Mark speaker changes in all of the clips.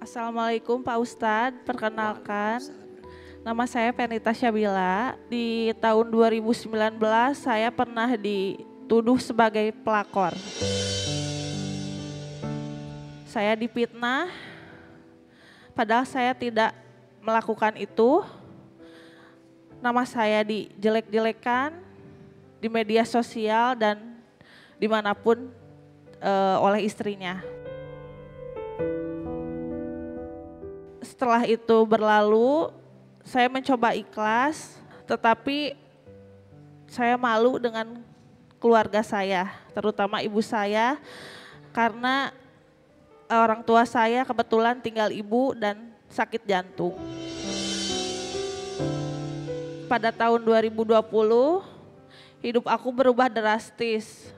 Speaker 1: Assalamualaikum Pak Ustadz, perkenalkan nama saya Penita Syabila. Di tahun 2019 saya pernah dituduh sebagai pelakor. Saya difitnah, padahal saya tidak melakukan itu. Nama saya dijelek-jelekan di media sosial dan dimanapun oleh istrinya. Setelah itu berlalu, saya mencoba ikhlas, tetapi saya malu dengan keluarga saya, terutama ibu saya, karena orang tua saya kebetulan tinggal ibu dan sakit jantung. Pada tahun 2020, hidup aku berubah drastis.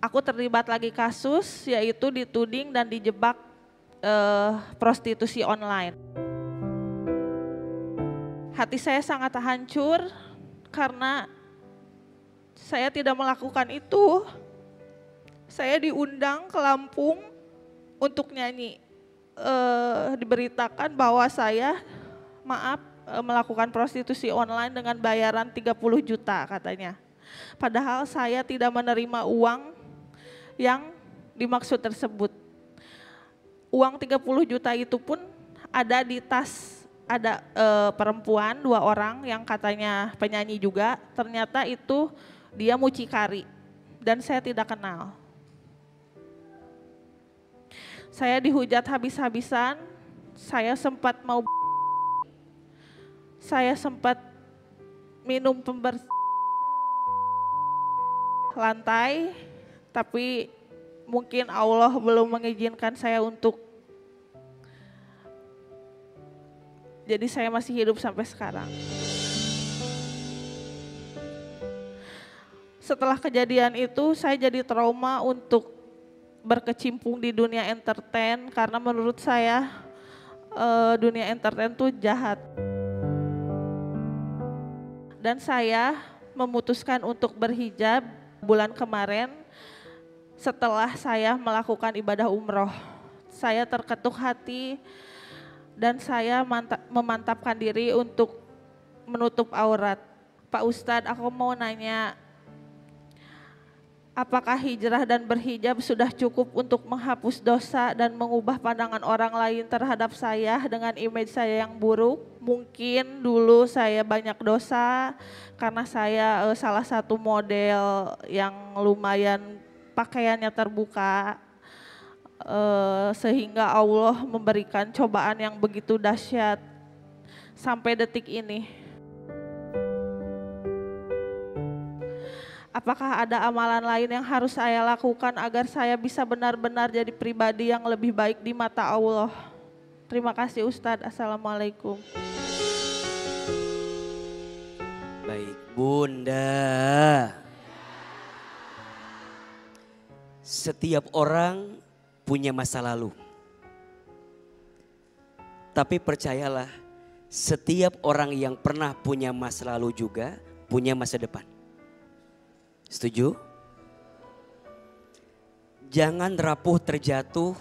Speaker 1: Aku terlibat lagi kasus, yaitu dituding dan dijebak prostitusi online. Hati saya sangat hancur karena saya tidak melakukan itu. Saya diundang ke Lampung untuk nyanyi. Diberitakan bahwa saya melakukan prostitusi online dengan bayaran 30 juta katanya. Padahal saya tidak menerima uang yang dimaksud tersebut. Uang 30 juta itu pun ada di tas, ada perempuan 2 orang yang katanya penyanyi juga, ternyata itu dia mucikari dan saya tidak kenal. Saya dihujat habis-habisan, saya sempat minum pembersih lantai, tapi mungkin Allah belum mengizinkan saya untuk, jadi saya masih hidup sampai sekarang. Setelah kejadian itu saya jadi trauma untuk berkecimpung di dunia entertain karena menurut saya dunia entertain itu jahat. Dan saya memutuskan untuk berhijab bulan kemarin setelah saya melakukan ibadah umroh. Saya terketuk hati dan saya memantapkan diri untuk menutup aurat. Pak Ustadz, aku mau nanya, apakah hijrah dan berhijab sudah cukup untuk menghapus dosa dan mengubah pandangan orang lain terhadap saya dengan image saya yang buruk? Mungkin dulu saya banyak dosa karena saya salah satu model yang lumayan pakaiannya terbuka, sehingga Allah memberikan cobaan yang begitu dahsyat sampai detik ini. Apakah ada amalan lain yang harus saya lakukan agar saya bisa benar-benar jadi pribadi yang lebih baik di mata Allah? Terima kasih Ustadz. Assalamualaikum.
Speaker 2: Baik, Bunda. Setiap orang punya masa lalu. Tapi percayalah, setiap orang yang pernah punya masa lalu juga punya masa depan. Setuju? Jangan rapuh terjatuh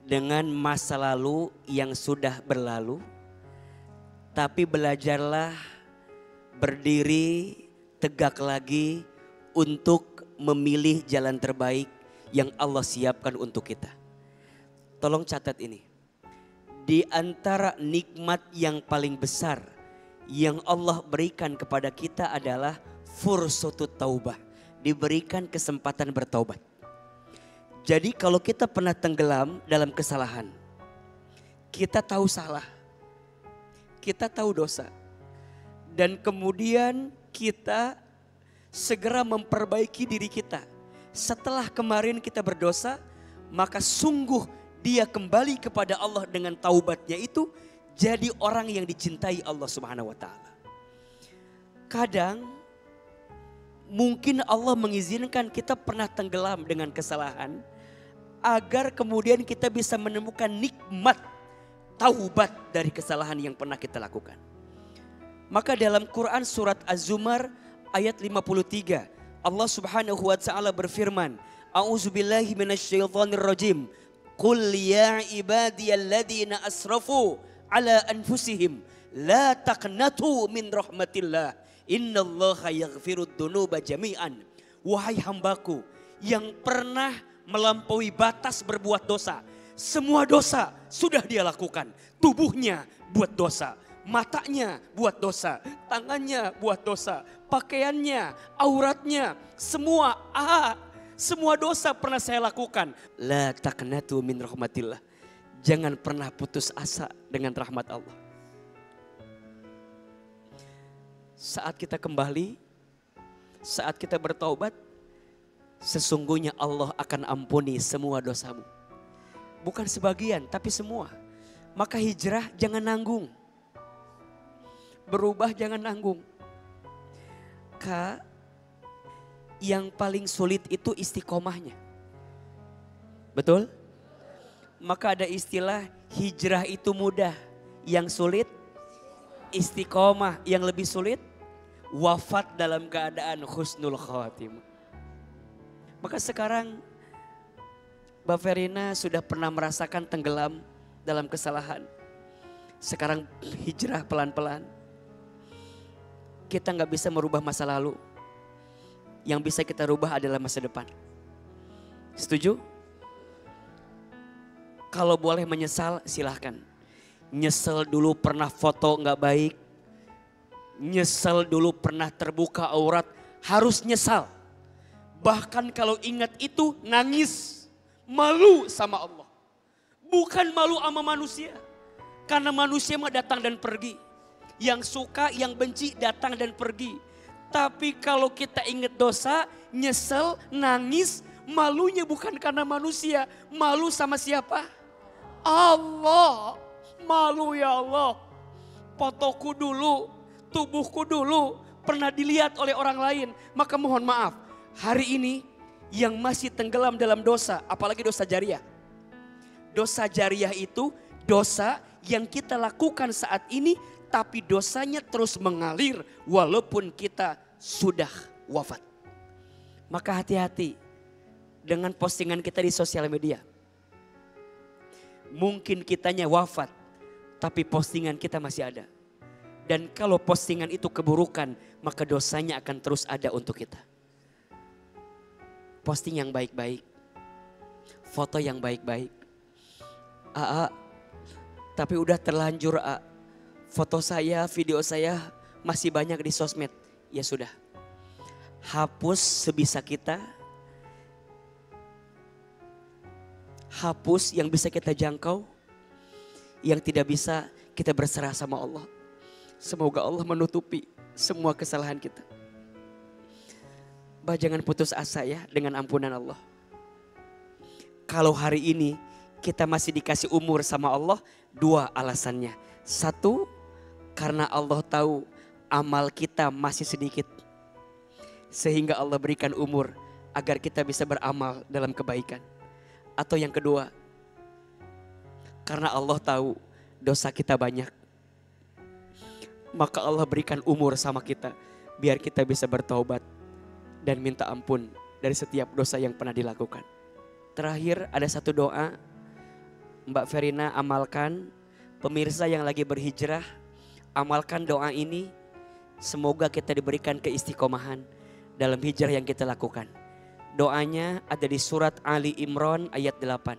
Speaker 2: dengan masa lalu yang sudah berlalu. Tapi belajarlah berdiri tegak lagi untuk memilih jalan terbaik yang Allah siapkan untuk kita. Tolong catat ini. Di antara nikmat yang paling besar yang Allah berikan kepada kita adalah fursatut taubah. Diberikan kesempatan bertaubat. Jadi kalau kita pernah tenggelam dalam kesalahan, kita tahu salah, kita tahu dosa, dan kemudian kita segera memperbaiki diri kita. Setelah kemarin kita berdosa, maka sungguh dia kembali kepada Allah dengan taubatnya itu jadi orang yang dicintai Allah Subhanahu wa taala. Kadang mungkin Allah mengizinkan kita pernah tenggelam dengan kesalahan agar kemudian kita bisa menemukan nikmat taubat dari kesalahan yang pernah kita lakukan. Maka dalam Quran surat Az-Zumar ayat 53 Allah Subhanahu wa taala berfirman, A'udzubillahi minasyaitonir rajim. Qul ya ibadiyalladzina asrafu ala anfusihim la taqnatu min rahmatillah innallaha yaghfirud dzunuba jami'an. Wahai hambaku yang pernah melampaui batas berbuat dosa, semua dosa sudah dia lakukan. Tubuhnya buat dosa, matanya buat dosa, tangannya buat dosa, pakaiannya, auratnya, semua dosa pernah saya lakukan. La taqnatu min rahmatillah. Jangan pernah putus asa dengan rahmat Allah. Saat kita kembali, saat kita bertaubat, sesungguhnya Allah akan ampuni semua dosamu. Bukan sebagian, tapi semua. Maka hijrah jangan nanggung. Berubah jangan nanggung. Yang paling sulit itu istiqomahnya. Betul? Maka ada istilah hijrah itu mudah. Yang sulit istiqomah. Yang lebih sulit wafat dalam keadaan husnul khatimah. Maka sekarang Mbak Verina sudah pernah merasakan tenggelam dalam kesalahan. Sekarang hijrah pelan-pelan. Kita gak bisa merubah masa lalu. Yang bisa kita rubah adalah masa depan. Setuju? Kalau boleh menyesal silahkan. Nyesel dulu pernah foto gak baik. Nyesel dulu pernah terbuka aurat. Harus nyesal. Bahkan kalau ingat itu nangis. Malu sama Allah. Bukan malu sama manusia. Karena manusia mah datang dan pergi. Yang suka, yang benci datang dan pergi. Tapi kalau kita ingat dosa, nyesel, nangis, malunya bukan karena manusia. Malu sama siapa? Allah. Malu ya Allah. Fotoku dulu, tubuhku dulu pernah dilihat oleh orang lain. Maka mohon maaf, hari ini yang masih tenggelam dalam dosa, apalagi dosa jariah. Dosa jariah itu dosa yang kita lakukan saat ini, tapi dosanya terus mengalir walaupun kita sudah wafat. Maka hati-hati dengan postingan kita di sosial media. Mungkin kitanya wafat, tapi postingan kita masih ada. Dan kalau postingan itu keburukan, maka dosanya akan terus ada untuk kita. Posting yang baik-baik, foto yang baik-baik. Tapi udah terlanjur foto saya, video saya masih banyak di sosmed. Ya sudah, hapus sebisa kita. Hapus yang bisa kita jangkau. Yang tidak bisa kita berserah sama Allah. Semoga Allah menutupi semua kesalahan kita. Jangan putus asa ya dengan ampunan Allah. Kalau hari ini kita masih dikasih umur sama Allah, dua alasannya. Satu, karena Allah tahu amal kita masih sedikit. Sehingga Allah berikan umur agar kita bisa beramal dalam kebaikan. Atau yang kedua, karena Allah tahu dosa kita banyak. Maka Allah berikan umur sama kita biar kita bisa bertaubat dan minta ampun dari setiap dosa yang pernah dilakukan. Terakhir ada satu doa, Mbak Verina amalkan, pemirsa yang lagi berhijrah, amalkan doa ini. Semoga kita diberikan keistiqomahan dalam hijrah yang kita lakukan. Doanya ada di surat Ali Imran ayat 8.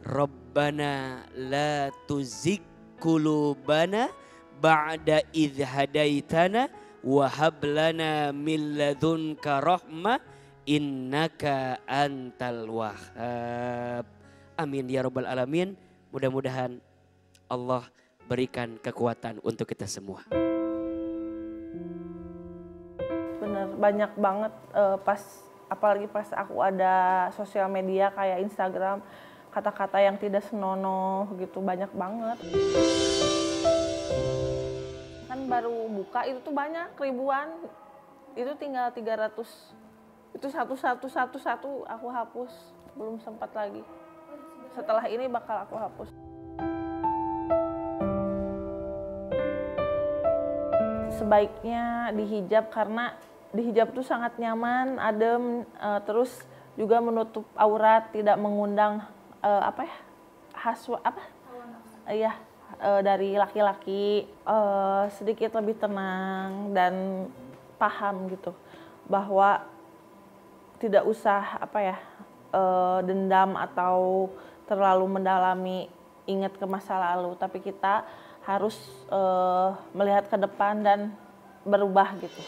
Speaker 2: Rabbana la tuzigh qulubana ba'da idh hadaitana wa hab lana min ladunka rahmah innaka antal wahhab. Amin ya rabbal alamin. Mudah-mudahan Allah berikan kekuatan untuk kita semua.
Speaker 1: Bener, banyak banget apalagi pas aku ada sosial media kayak Instagram, kata-kata yang tidak senonoh gitu, banyak banget. Kan baru buka itu tuh banyak ribuan, itu tinggal 300. Itu satu aku hapus, belum sempat lagi. Setelah ini bakal aku hapus. Sebaiknya dihijab karena dihijab tuh sangat nyaman, adem, terus juga menutup aurat, tidak mengundang
Speaker 3: Iya, dari laki-laki sedikit lebih tenang dan paham gitu bahwa tidak usah dendam atau terlalu mendalami ingat ke masa lalu, tapi kita harus melihat ke depan dan berubah gitu.